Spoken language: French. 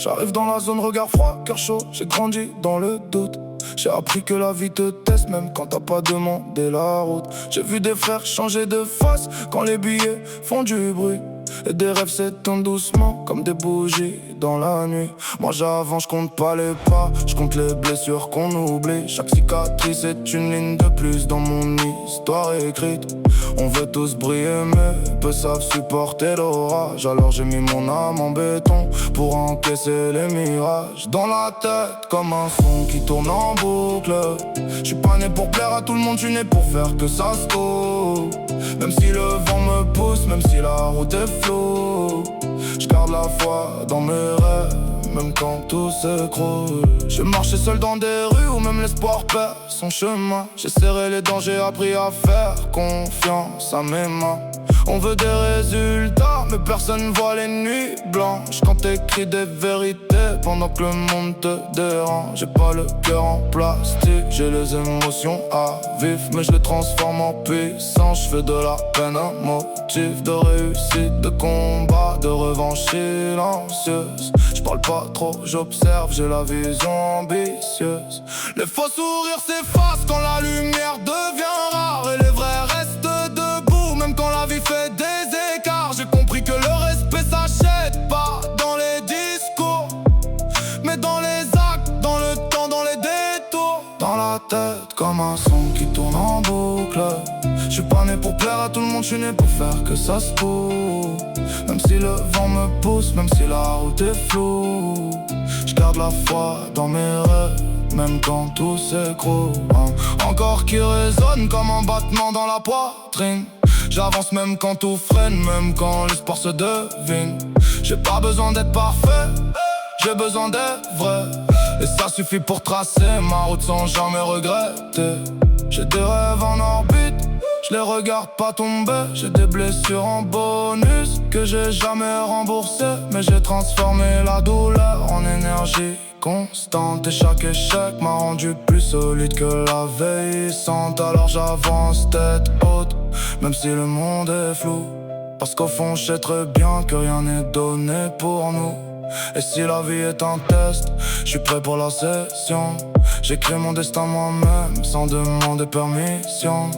J'arrive dans la zone, regard froid, cœur chaud. J'ai grandi dans le doute. J'ai appris que la vie te teste même quand t'as pas demandé la route. J'ai vu des frères changer de face quand les billets font du bruit. Et des rêves s'éteignent doucement comme des bougies dans la nuit. Moi j'avance, je compte pas les pas, je compte les blessures qu'on oublie. Chaque cicatrice est une ligne de plus dans mon histoire écrite. On veut tous briller mais peu savent supporter l'orage. Alors j'ai mis mon âme en béton pour encaisser les mirages. Dans la tête comme un son qui tourne en boucle. J'suis pas né pour plaire à tout le monde, j'suis né pour faire que ça se trouve. Même si le vent me pousse, même si la route est floue, j'garde la foi dans mes rêves, même quand tout s'écroule. J'ai marché seul dans des rues où même l'espoir perd son chemin. J'ai serré les dents, j'ai appris à faire confiance à mes mains. On veut des résultats, mais personne voit les nuits blanches. Quand t'écris des vérités pendant que le monde te dérange. J'ai pas le cœur en plastique, j'ai les émotions à vif, mais je les transforme en puissance. Je fais de la peine un motif de réussite, de combat, de revanche silencieuse. Je parle pas trop, j'observe, j'ai la vision ambitieuse. Les faux sourires s'effacent quand la lumière devient rare. Et les vrais restent debout, même quand la vie fait des écarts. J'ai compris que le respect s'achète pas dans les discours, mais dans les actes, dans le temps, dans les détours. Dans la tête comme un son qui tourne en boucle. J'suis pas né pour plaire à tout le monde, j'suis né pour faire que ça se trouve. Même si le vent me pousse, même si la route est floue, j'garde la foi dans mes rêves, même quand tout s'écroule. Encore qui résonne comme un battement dans la poitrine. J'avance même quand tout freine, même quand l'espoir se devine. J'ai pas besoin d'être parfait, j'ai besoin d'être vrai. Et ça suffit pour tracer ma route sans jamais regretter. J'ai des rêves en orbite, je les regarde pas tomber. J'ai des blessures en bonus que j'ai jamais remboursées, mais j'ai transformé la douleur en énergie constante. Et chaque échec m'a rendu plus solide que la veille sente. Alors j'avance tête haute, même si le monde est flou. Parce qu'au fond je sais très bien que rien n'est donné pour nous. Et si la vie est un test, je suis prêt pour la session. J'écris mon destin moi-même sans demander permission.